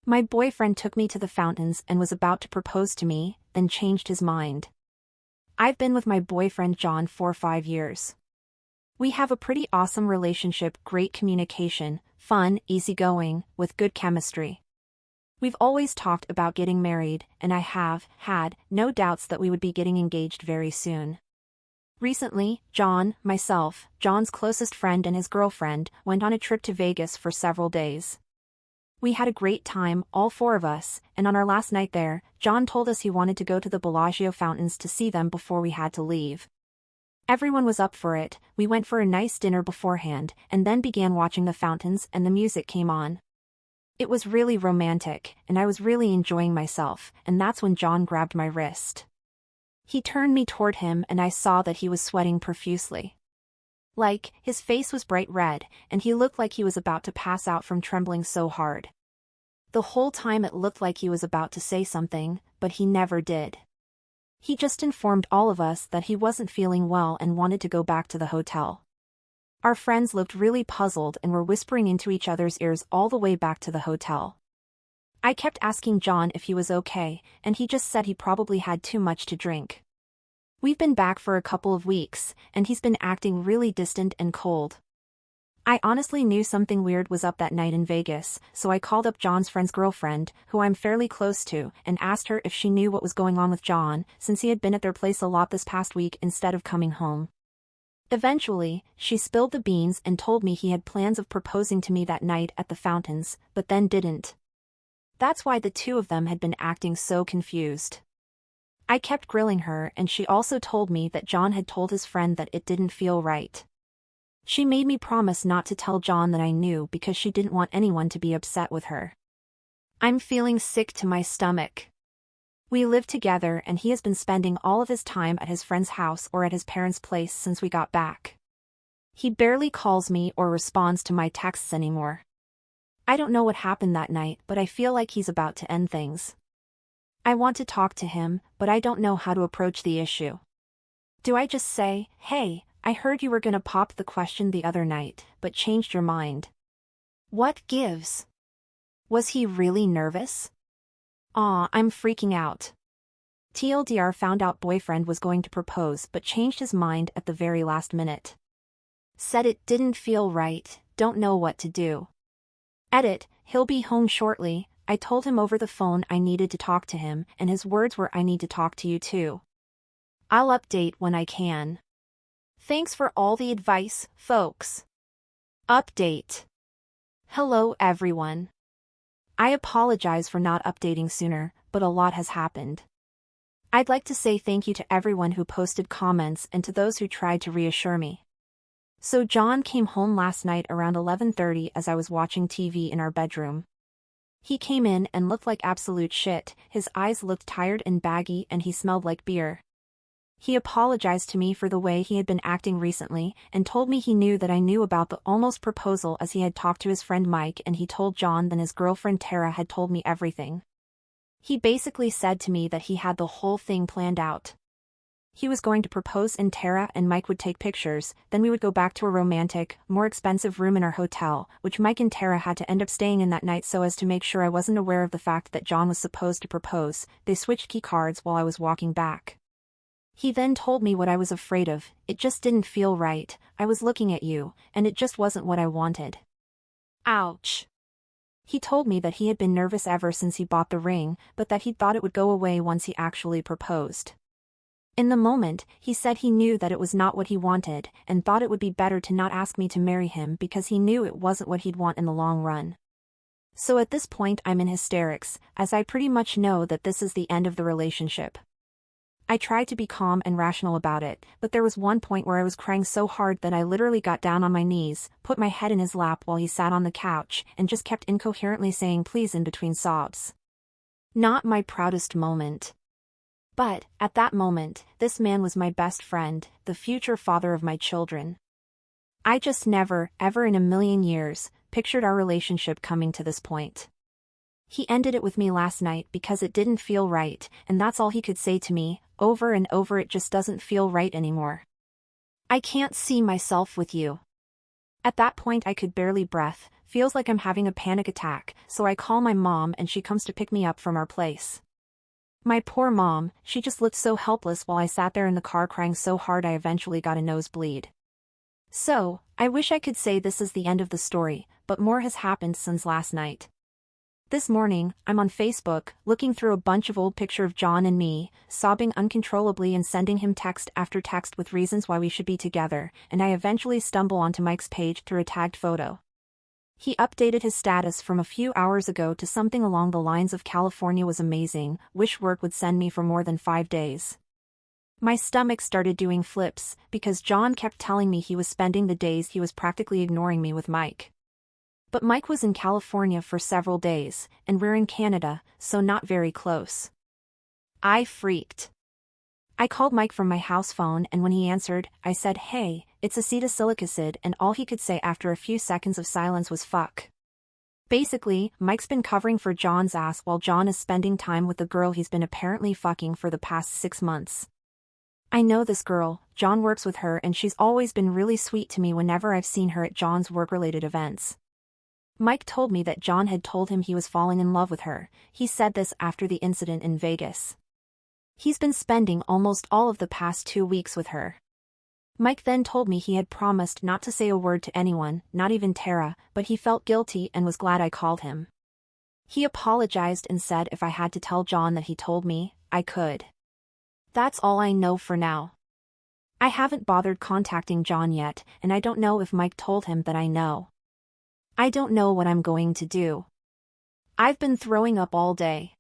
My boyfriend took me to the fountains and was about to propose to me, then changed his mind. I've been with my boyfriend John for 5 years. We have a pretty awesome relationship, great communication, fun, easygoing, with good chemistry. We've always talked about getting married, and I have had no doubts that we would be getting engaged very soon. Recently, John, myself, John's closest friend and his girlfriend, went on a trip to Vegas for several days. We had a great time, all four of us, and on our last night there, John told us he wanted to go to the Bellagio fountains to see them before we had to leave. Everyone was up for it. We went for a nice dinner beforehand, and then began watching the fountains and the music came on. It was really romantic, and I was really enjoying myself, and that's when John grabbed my wrist. He turned me toward him and I saw that he was sweating profusely. His face was bright red, and he looked like he was about to pass out from trembling so hard. The whole time it looked like he was about to say something, but he never did. He just informed all of us that he wasn't feeling well and wanted to go back to the hotel. Our friends looked really puzzled and were whispering into each other's ears all the way back to the hotel. I kept asking John if he was okay, and he just said he probably had too much to drink. We've been back for a couple of weeks, and he's been acting really distant and cold. I honestly knew something weird was up that night in Vegas, so I called up John's friend's girlfriend, who I'm fairly close to, and asked her if she knew what was going on with John, since he had been at their place a lot this past week instead of coming home. Eventually, she spilled the beans and told me he had plans of proposing to me that night at the fountains, but then didn't. That's why the two of them had been acting so confused. I kept grilling her, and she also told me that John had told his friend that it didn't feel right. She made me promise not to tell John that I knew because she didn't want anyone to be upset with her. I'm feeling sick to my stomach. We live together and he has been spending all of his time at his friend's house or at his parents' place since we got back. He barely calls me or responds to my texts anymore. I don't know what happened that night, but I feel like he's about to end things. I want to talk to him, but I don't know how to approach the issue. Do I just say, "Hey, I heard you were gonna pop the question the other night, but changed your mind"? What gives? Was he really nervous? I'm freaking out. TLDR found out boyfriend was going to propose but changed his mind at the very last minute. Said it didn't feel right, don't know what to do. Edit, he'll be home shortly. I told him over the phone I needed to talk to him, and his words were, "I need to talk to you too. I'll update when I can. Thanks for all the advice, folks." Update. Hello everyone. I apologize for not updating sooner, but a lot has happened. I'd like to say thank you to everyone who posted comments and to those who tried to reassure me. So John came home last night around 11:30 as I was watching TV in our bedroom. He came in and looked like absolute shit, his eyes looked tired and baggy and he smelled like beer. He apologized to me for the way he had been acting recently, and told me he knew that I knew about the almost proposal as he had talked to his friend Mike and he told John that his girlfriend Tara had told me everything. He basically said to me that he had the whole thing planned out. He was going to propose and Tara and Mike would take pictures, then we would go back to a romantic, more expensive room in our hotel, which Mike and Tara had to end up staying in that night so as to make sure I wasn't aware of the fact that John was supposed to propose. They switched key cards while I was walking back. He then told me what I was afraid of, it just didn't feel right, I was looking at you, and it just wasn't what I wanted. Ouch. He told me that he had been nervous ever since he bought the ring, but that he thought it would go away once he actually proposed. In the moment, he said he knew that it was not what he wanted, and thought it would be better to not ask me to marry him because he knew it wasn't what he'd want in the long run. So at this point I'm in hysterics, as I pretty much know that this is the end of the relationship. I tried to be calm and rational about it, but there was one point where I was crying so hard that I literally got down on my knees, put my head in his lap while he sat on the couch, and just kept incoherently saying please in between sobs. Not my proudest moment. But, at that moment, this man was my best friend, the future father of my children. I just never, ever in a million years, pictured our relationship coming to this point. He ended it with me last night because it didn't feel right, and that's all he could say to me, over and over. It just doesn't feel right anymore. I can't see myself with you. At that point I could barely breathe, feels like I'm having a panic attack, so I call my mom and she comes to pick me up from our place. My poor mom, she just looked so helpless while I sat there in the car crying so hard I eventually got a nosebleed. So, I wish I could say this is the end of the story, but more has happened since last night. This morning, I'm on Facebook, looking through a bunch of old pictures of John and me, sobbing uncontrollably and sending him text after text with reasons why we should be together, and I eventually stumble onto Mike's page through a tagged photo. He updated his status from a few hours ago to something along the lines of "California was amazing, wish work would send me for more than 5 days." My stomach started doing flips, because John kept telling me he was spending the days he was practically ignoring me with Mike. But Mike was in California for several days, and we're in Canada, so not very close. I freaked. I called Mike from my house phone and when he answered, I said, "Hey, it's acetylsilic acid," and all he could say after a few seconds of silence was "fuck." Basically, Mike's been covering for John's ass while John is spending time with the girl he's been apparently fucking for the past 6 months. I know this girl, John works with her and she's always been really sweet to me whenever I've seen her at John's work-related events. Mike told me that John had told him he was falling in love with her. He said this after the incident in Vegas. He's been spending almost all of the past 2 weeks with her. Mike then told me he had promised not to say a word to anyone, not even Tara, but he felt guilty and was glad I called him. He apologized and said if I had to tell John that he told me, I could. That's all I know for now. I haven't bothered contacting John yet, and I don't know if Mike told him that I know. I don't know what I'm going to do. I've been throwing up all day.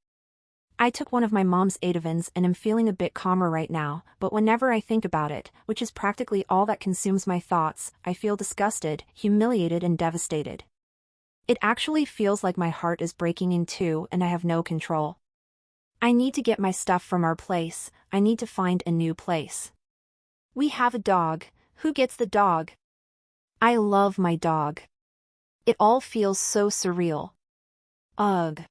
I took one of my mom's Atavans and am feeling a bit calmer right now, but whenever I think about it, which is practically all that consumes my thoughts, I feel disgusted, humiliated and devastated. It actually feels like my heart is breaking in two and I have no control. I need to get my stuff from our place. I need to find a new place. We have a dog. Who gets the dog? I love my dog. It all feels so surreal. Ugh.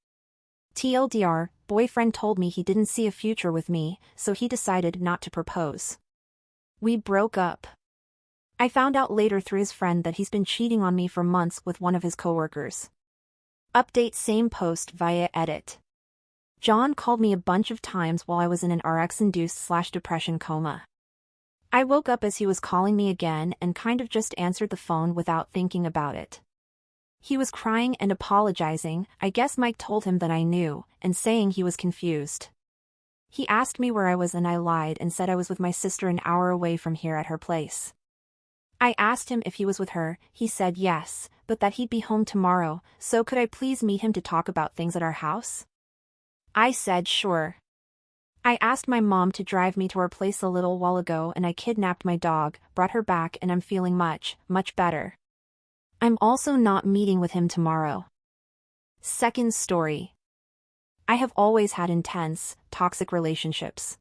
TLDR, boyfriend told me he didn't see a future with me, so he decided not to propose. We broke up. I found out later through his friend that he's been cheating on me for months with one of his coworkers. Update same post via edit. John called me a bunch of times while I was in an RX-induced/depression coma. I woke up as he was calling me again and kind of just answered the phone without thinking about it. He was crying and apologizing. I guess Mike told him that I knew, and saying he was confused. He asked me where I was and I lied and said I was with my sister an hour away from here at her place. I asked him if he was with her. He said yes, but that he'd be home tomorrow, so could I please meet him to talk about things at our house? I said sure. I asked my mom to drive me to our place a little while ago and I kidnapped my dog, brought her back and I'm feeling much, much better. I'm also not meeting with him tomorrow. Second story. I have always had intense, toxic relationships.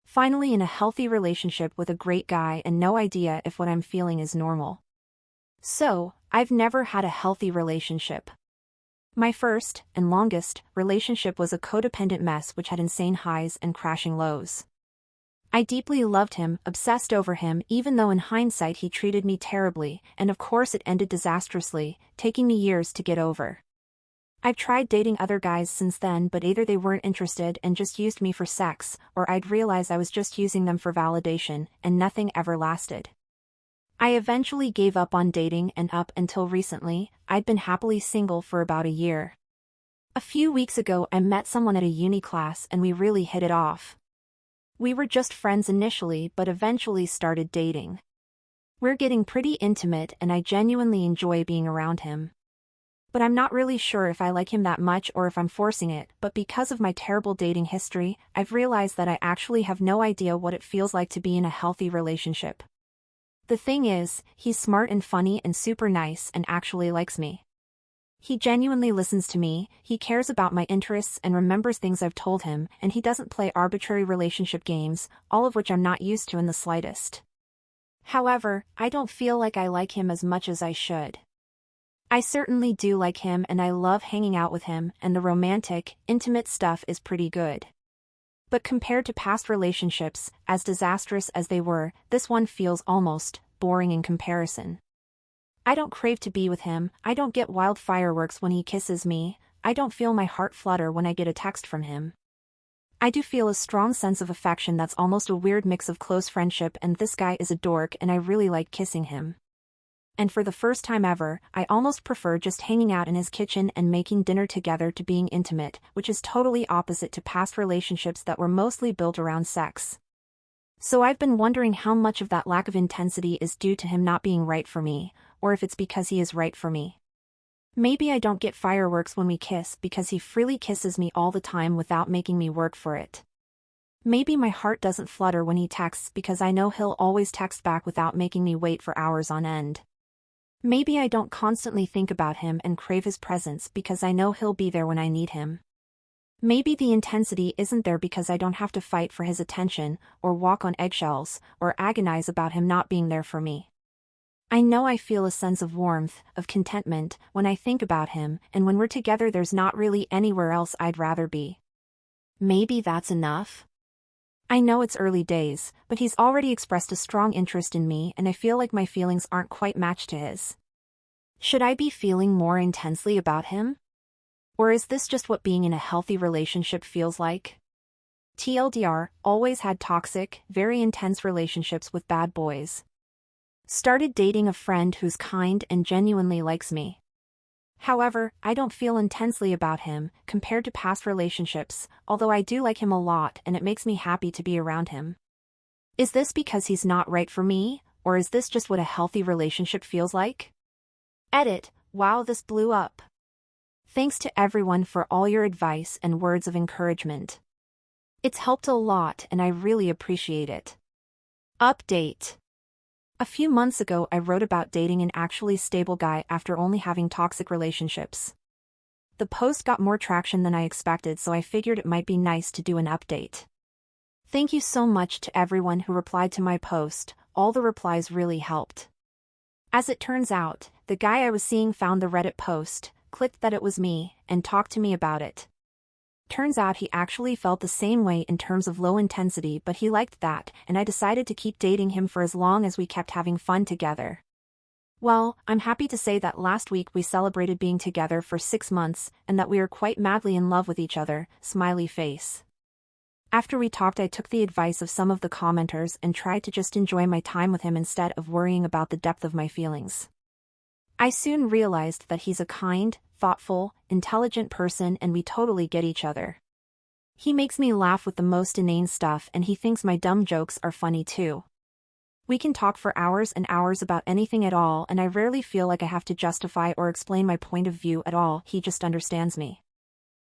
Finally in a healthy relationship with a great guy and no idea if what I'm feeling is normal. So, I've never had a healthy relationship. My first, and longest, relationship was a codependent mess which had insane highs and crashing lows. I deeply loved him, obsessed over him even though in hindsight he treated me terribly, and of course it ended disastrously, taking me years to get over. I've tried dating other guys since then but either they weren't interested and just used me for sex, or I'd realize I was just using them for validation, and nothing ever lasted. I eventually gave up on dating and up until recently, I'd been happily single for about a year. A few weeks ago I met someone at a uni class and we really hit it off. We were just friends initially but eventually started dating. We're getting pretty intimate and I genuinely enjoy being around him. But I'm not really sure if I like him that much or if I'm forcing it, but because of my terrible dating history, I've realized that I actually have no idea what it feels like to be in a healthy relationship. The thing is, he's smart and funny and super nice and actually likes me. He genuinely listens to me, he cares about my interests and remembers things I've told him, and he doesn't play arbitrary relationship games, all of which I'm not used to in the slightest. However, I don't feel like I like him as much as I should. I certainly do like him and I love hanging out with him, and the romantic, intimate stuff is pretty good. But compared to past relationships, as disastrous as they were, this one feels almost boring in comparison. I don't crave to be with him, I don't get wild fireworks when he kisses me, I don't feel my heart flutter when I get a text from him. I do feel a strong sense of affection that's almost a weird mix of close friendship and this guy is a dork and I really like kissing him. And for the first time ever, I almost prefer just hanging out in his kitchen and making dinner together to being intimate, which is totally opposite to past relationships that were mostly built around sex. So I've been wondering how much of that lack of intensity is due to him not being right for me, or if it's because he is right for me. Maybe I don't get fireworks when we kiss because he freely kisses me all the time without making me work for it. Maybe my heart doesn't flutter when he texts because I know he'll always text back without making me wait for hours on end. Maybe I don't constantly think about him and crave his presence because I know he'll be there when I need him. Maybe the intensity isn't there because I don't have to fight for his attention, or walk on eggshells, or agonize about him not being there for me. I know I feel a sense of warmth, of contentment, when I think about him, and when we're together there's not really anywhere else I'd rather be. Maybe that's enough? I know it's early days, but he's already expressed a strong interest in me and I feel like my feelings aren't quite matched to his. Should I be feeling more intensely about him? Or is this just what being in a healthy relationship feels like? TLDR, always had toxic, very intense relationships with bad boys. Started dating a friend who's kind and genuinely likes me. However, I don't feel intensely about him, compared to past relationships, although I do like him a lot and it makes me happy to be around him. Is this because he's not right for me, or is this just what a healthy relationship feels like? Edit, wow, this blew up. Thanks to everyone for all your advice and words of encouragement. It's helped a lot and I really appreciate it. Update. A few months ago I wrote about dating an actually stable guy after only having toxic relationships. The post got more traction than I expected, so I figured it might be nice to do an update. Thank you so much to everyone who replied to my post, all the replies really helped. As it turns out, the guy I was seeing found the Reddit post, clicked that it was me, and talked to me about it. Turns out he actually felt the same way in terms of low intensity, but he liked that, and I decided to keep dating him for as long as we kept having fun together. Well, I'm happy to say that last week we celebrated being together for 6 months, and that we are quite madly in love with each other, smiley face. After we talked I took the advice of some of the commenters and tried to just enjoy my time with him instead of worrying about the depth of my feelings. I soon realized that he's a kind, thoughtful, intelligent person and we totally get each other. He makes me laugh with the most inane stuff and he thinks my dumb jokes are funny too. We can talk for hours and hours about anything at all and I rarely feel like I have to justify or explain my point of view at all, he just understands me.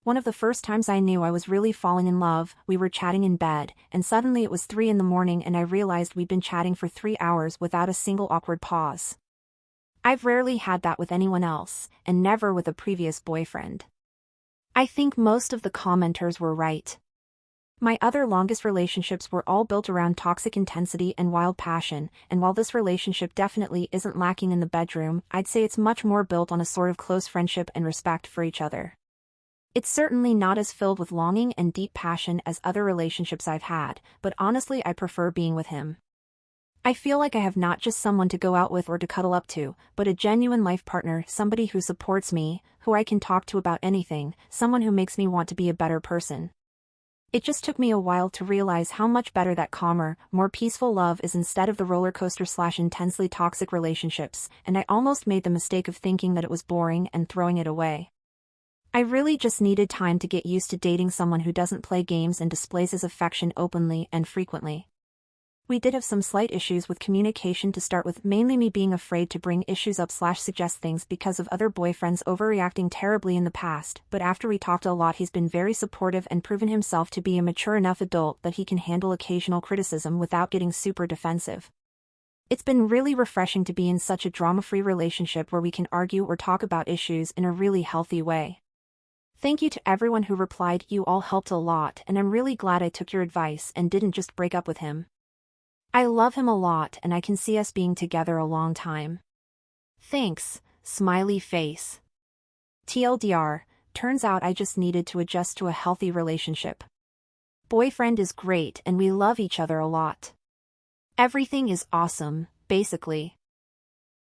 One of the first times I knew I was really falling in love, we were chatting in bed, and suddenly it was 3 in the morning and I realized we'd been chatting for 3 hours without a single awkward pause. I've rarely had that with anyone else, and never with a previous boyfriend. I think most of the commenters were right. My other longest relationships were all built around toxic intensity and wild passion, and while this relationship definitely isn't lacking in the bedroom, I'd say it's much more built on a sort of close friendship and respect for each other. It's certainly not as filled with longing and deep passion as other relationships I've had, but honestly I prefer being with him. I feel like I have not just someone to go out with or to cuddle up to, but a genuine life partner, somebody who supports me, who I can talk to about anything, someone who makes me want to be a better person. It just took me a while to realize how much better that calmer, more peaceful love is instead of the roller coaster/intensely toxic relationships, and I almost made the mistake of thinking that it was boring and throwing it away. I really just needed time to get used to dating someone who doesn't play games and displays his affection openly and frequently. We did have some slight issues with communication to start with, mainly me being afraid to bring issues up/suggest things because of other boyfriends overreacting terribly in the past, but after we talked a lot he's been very supportive and proven himself to be a mature enough adult that he can handle occasional criticism without getting super defensive. It's been really refreshing to be in such a drama-free relationship where we can argue or talk about issues in a really healthy way. Thank you to everyone who replied, you all helped a lot and I'm really glad I took your advice and didn't just break up with him. I love him a lot and I can see us being together a long time. Thanks, smiley face. TLDR, turns out I just needed to adjust to a healthy relationship. Boyfriend is great and we love each other a lot. Everything is awesome, basically.